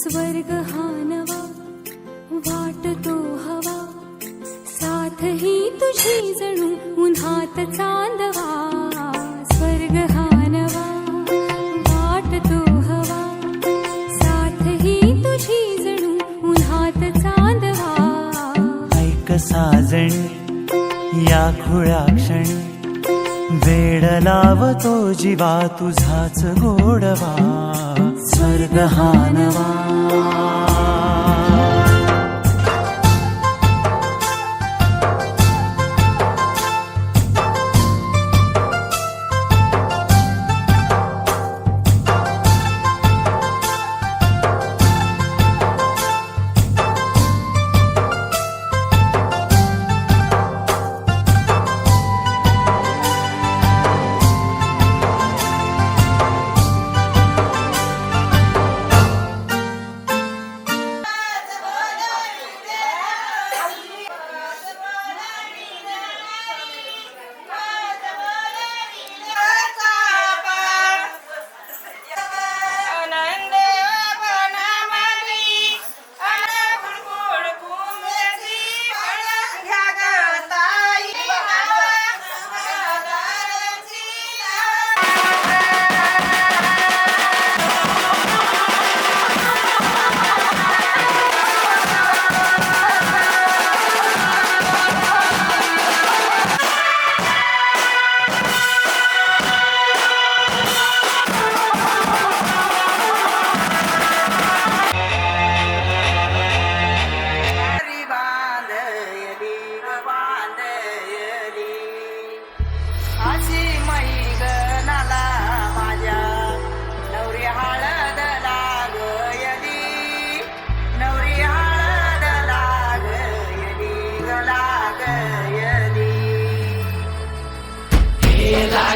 स्वर्ग हा नवा वाटतो हवा, साथ ही तुझी जणू उन्हात चांदवा. स्वर्ग हा नवा वाटतो हवा, साथ ही तुझी जणू उन्हात चांदवा. ऐक साजणी या खुळ्या क्षणी, वेड लावतो जीवा तुझाच गोडवा. स्वर्ग हा नवा.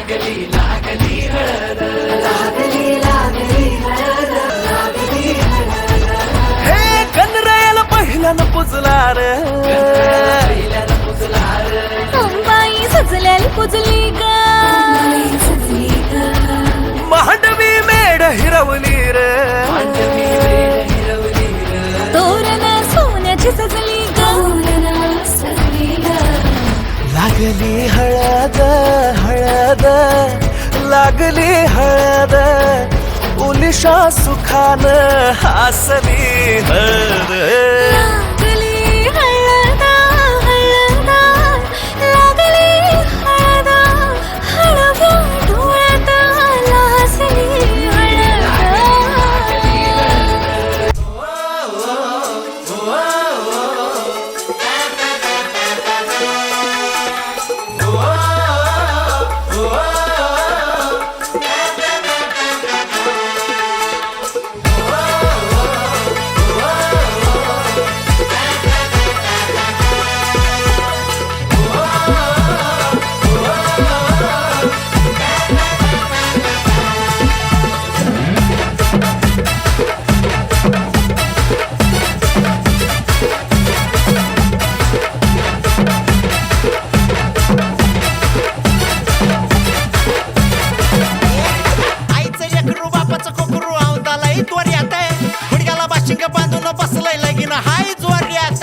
लागली लागली हळद, लागली लागली हळद, लागली हळद. हे कनरायाला पहिल्यानं पुजला रे, पहिल्यानं पुजला रे. अंबाई सजल्याला पुजली ग, मांडवी मेढ हिरवली रे, मांडवी मेढ हिरवली रे. तोरण सोन्याची सजली ग, सजली ग. लागली हळद हळद, लागली हळद, उलिशा सुखान हासली हळद. लागली हळद हळद, लागली हळद, हळव्या डोळ्यात लाजली हळद. बांधून बसलाय लगीन हाय जोर्यात.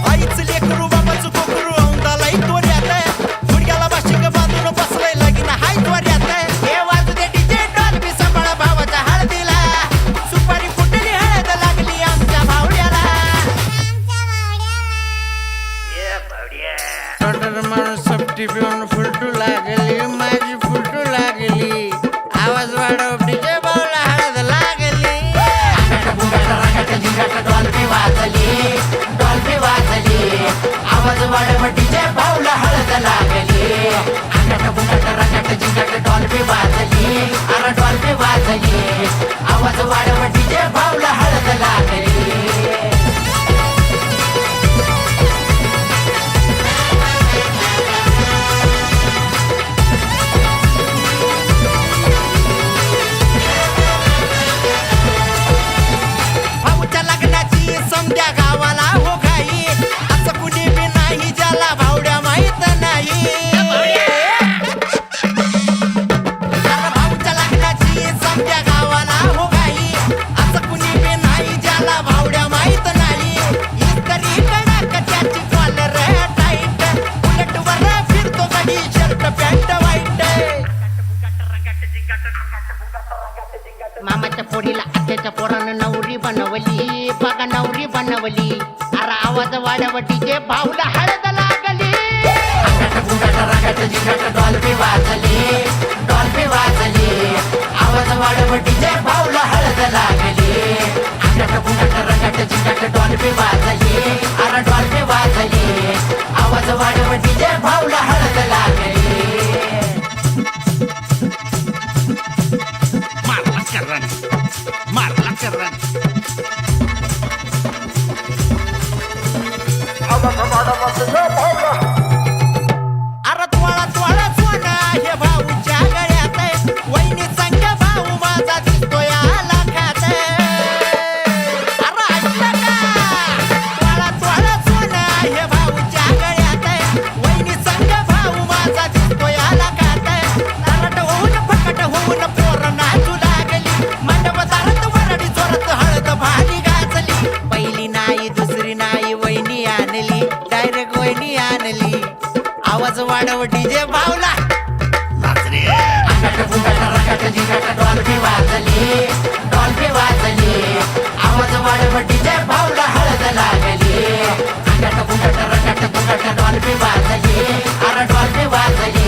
आईच लेकरू बाबाचं कोकरू औंदाला तोर्यात, गुडघ्याला बाशिंग बांधून बसलाय लगीन हाय जोर्यात. हे वाजू दे डीजे डॉल्बी सांभाळा भावाच्या हळदीला, सुपारी फुटली हळद लागली आमच्या भावड्याला. माणूस सपटी पिऊन फुलटू लागली, माझी फुलटू लागली. आवाज वाढव डीजे बावला हळद लागली. मामाच्या पोरीला आत्याच्या पोरानं नवरी बनवली, बघा नवरी बनवली. अरे आवाज वाढव डीजे भाऊला हळद लागली. डॉल्बी वाजली, डॉल्बी वाजली. आवाज वाढव डीजे भाऊला हळद लागली. डॉल्बी वाजली, अरे डॉल्बी वाजली. आवाज वाढव डीजे भाऊला हळद लागली. मारला करन अरे त्वळा त्वळा सोना हे भाऊच्या गळ्यात. वहिनी संग भाऊ माझा दिसतोय लाखात. अरे ऐकलं का? त्वळा त्वळा सोना हे भाऊच्या गळ्यात. वहिनी संग भाऊ माझा दिसतोय लाखात. तरट होऊन फकट होऊन पोर नाचू लागली. मंडपदारात वरडी जोरात हळद भारी गाजली. पहिली नाही दुसरी नाही वहिनी आणली, डायरेक्ट वहिनी आणली. आवाज वाढव डीजे भाऊला. डॉल्बी वाजली, डॉल्बी वाजली. आवाज वाढव डीजे भाऊला हळद लागली. डॉल्बी वाजली, अरे डॉल्बी वाजली.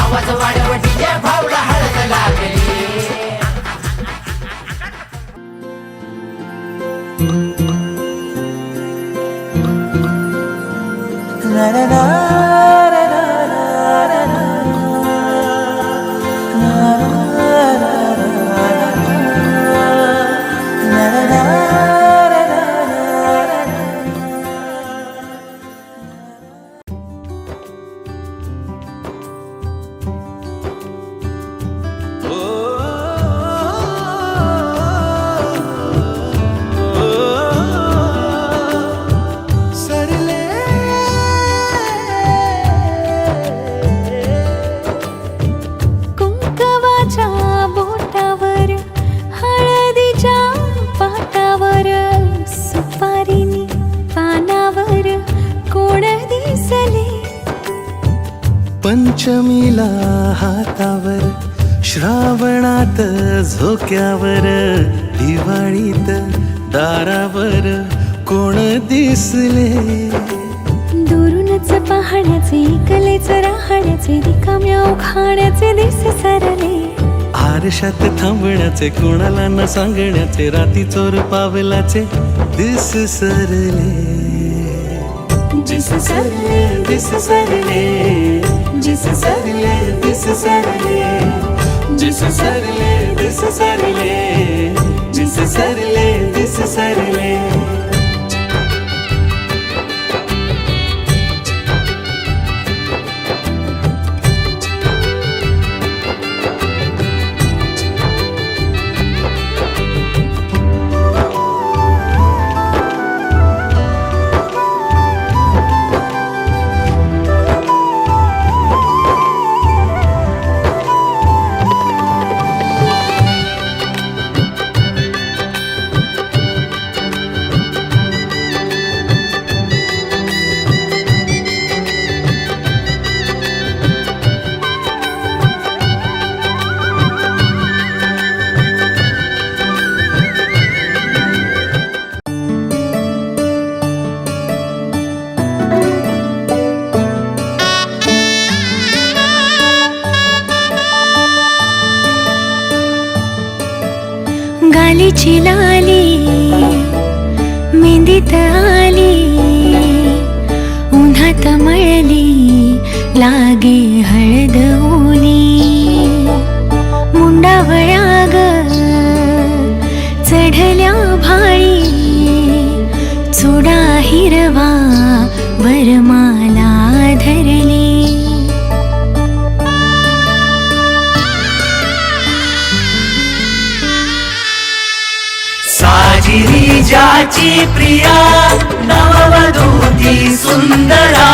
आवाज वाढव डीजे भाऊला हळद लागली. कुंकवाच्या बोटावर हळदीच्या पाटावर सुपारीनी पानावर कोण दिसले. पंचमीला हातावर, श्रावणात झोक्यावर, दिवाळीत दारावर कोण दिसले. दुरूनच पाहण्याचे कलेच राहण्याचे रिकाम्या उखाण्याचे दिस सरले. आरशात थांबण्याचे, कोणाला न सांगण्याचे, राती चोर पावलाचे दिस सरले. जिस सरले दिस सरले, जिस सरले दिस सरले, जिस सरले दिस सरले, जिस सरले दिस सरले. गालीची लाली मेहंदीत आली. उन्हात मळली लागे हळद ओली. मुंडावळ्या ग चढल्या भाळी. चुडा हिरवा वरमाला धरली. साजिरी ज्याची प्रिया, नववधूती सुंदरा.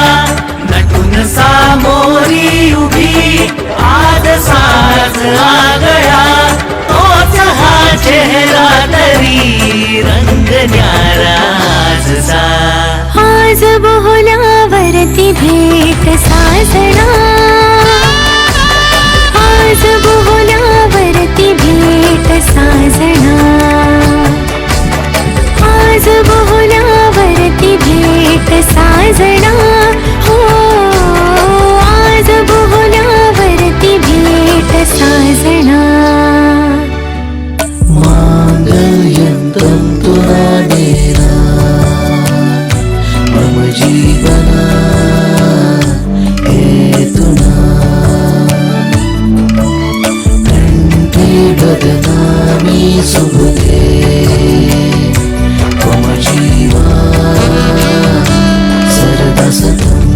नटून सामोरी उभी, आज साज आगळा. तोच हा चेहरा तरी रंग न्यारा आजचा. आज बोहल्यावरती भेट साजणा. आज बोहल्यावरती भेट बदनामी सुबुदे त्वम जीवा सरदासतम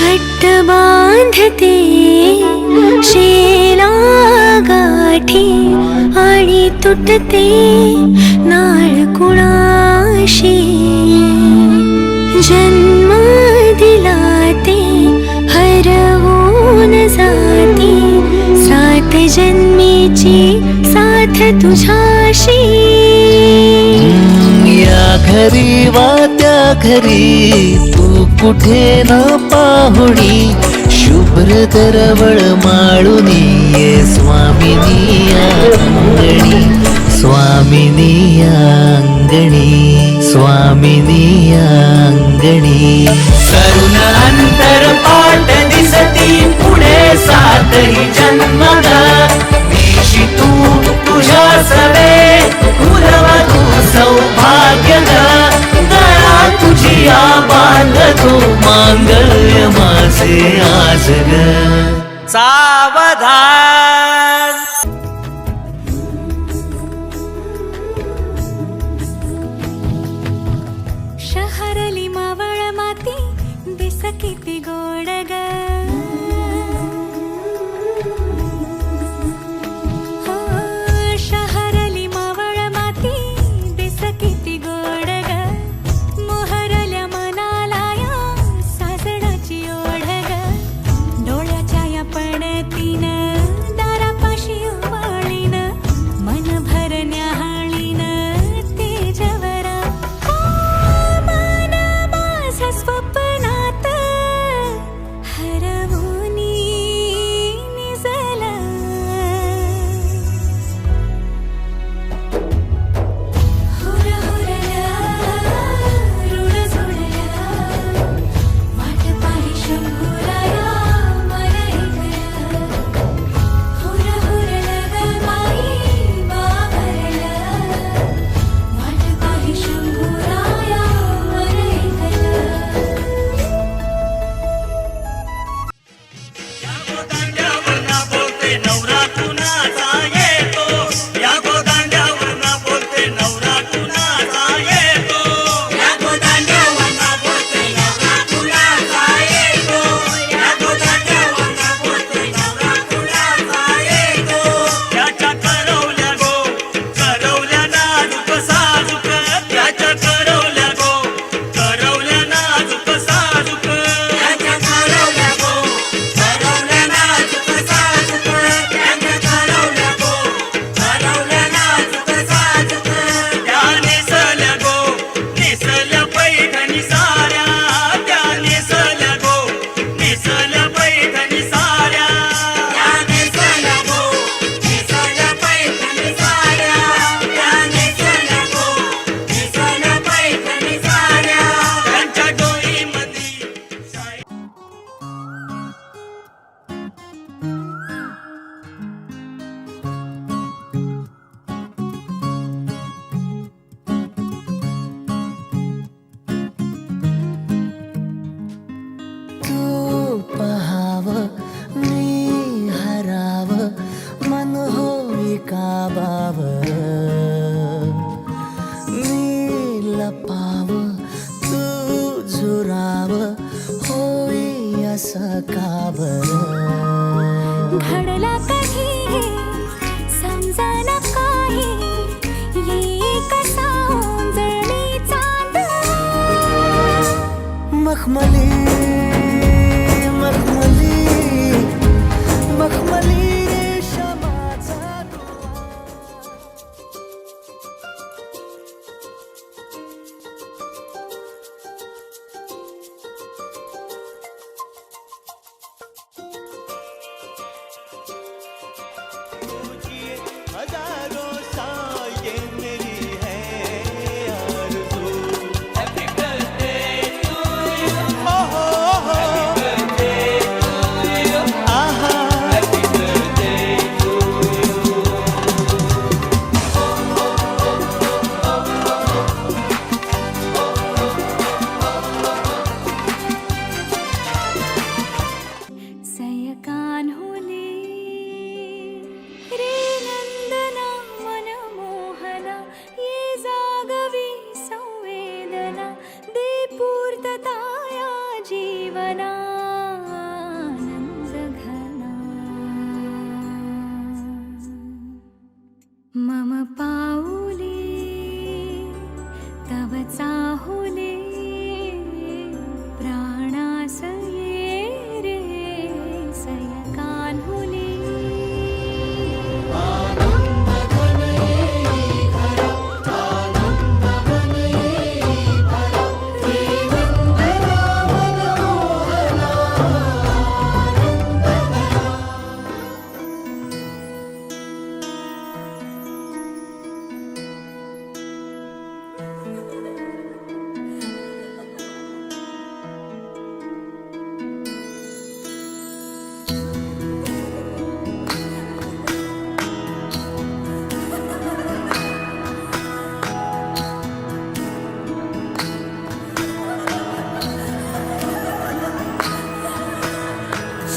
घट्ट बांधते शेला गाठी आणि तुटते नाळ कुणाशी जन्म दिला ते हरवून जाते सात जन्मीची साथ तुझ्याशी या घरी वा त्या घरी तू कुठे न पाहुणी शुभ्र दरवळ माळुनी ये स्वामिनी अंगणी स्वामिनी अंगणी स्वामिनी अंगणी करुण अंतर पाठ दिसती पुढे सातही जन्मग देशी तू तुझ्या सवे कुलवधू सौभाग्य गळा तुझी बांधतो मांगल्य माझे आज ग सावधान शहरली मावळ माती दिस किती गोड ग हो, शहरली मावळ माती दिस किती गोड ग मोहरल्या मनाला या सासणाची ओढ ग डोळ्याच्या या पडतीन दारापाशी उभाळीन मन भरण्या हाळीन तेजवरा मन माझं स्वप्नात हरवूनी निजला हुर हुरला ऋण जोडला वाट पाही शंभुराया मन ऐकलं हुर हुरला ग बाई बाबरला वाट पाही शंभुराया मन ऐकलं तू पहाव मी हराव मन होई काबाव मी लपाव तू झुराव होई असं का बरं घडला कधी समजना काही ये कसा ओंजळली चांद मखमली मखमली मखमली रेशमाचा हजारों साये मेरी है आरज़ू। Happy birthday to you. मम पाऊले तव चाहुले प्राणास ये रे सयकान्हुले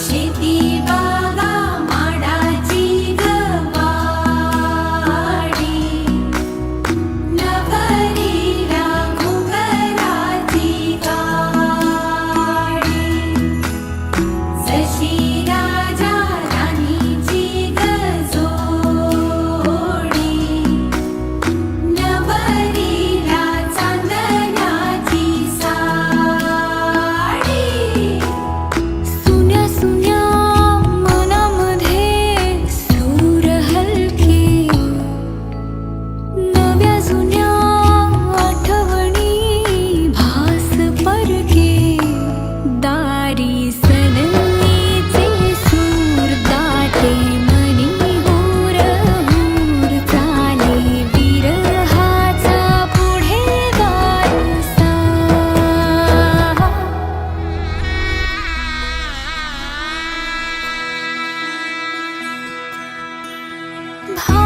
शेती बागा माडाची गवाडी नभरीला घुंगराची गाडी जशी राजा राणीची गजोडी नभरीला चांदण्याची साडी सुन्या सुन्या मनामध्ये सूर हलके नव्या जुन्या आठवणी भास परके दारी सनईचे सूर दाटे मनी हूर हूर चाले विरहाचा पुढे वारसा भा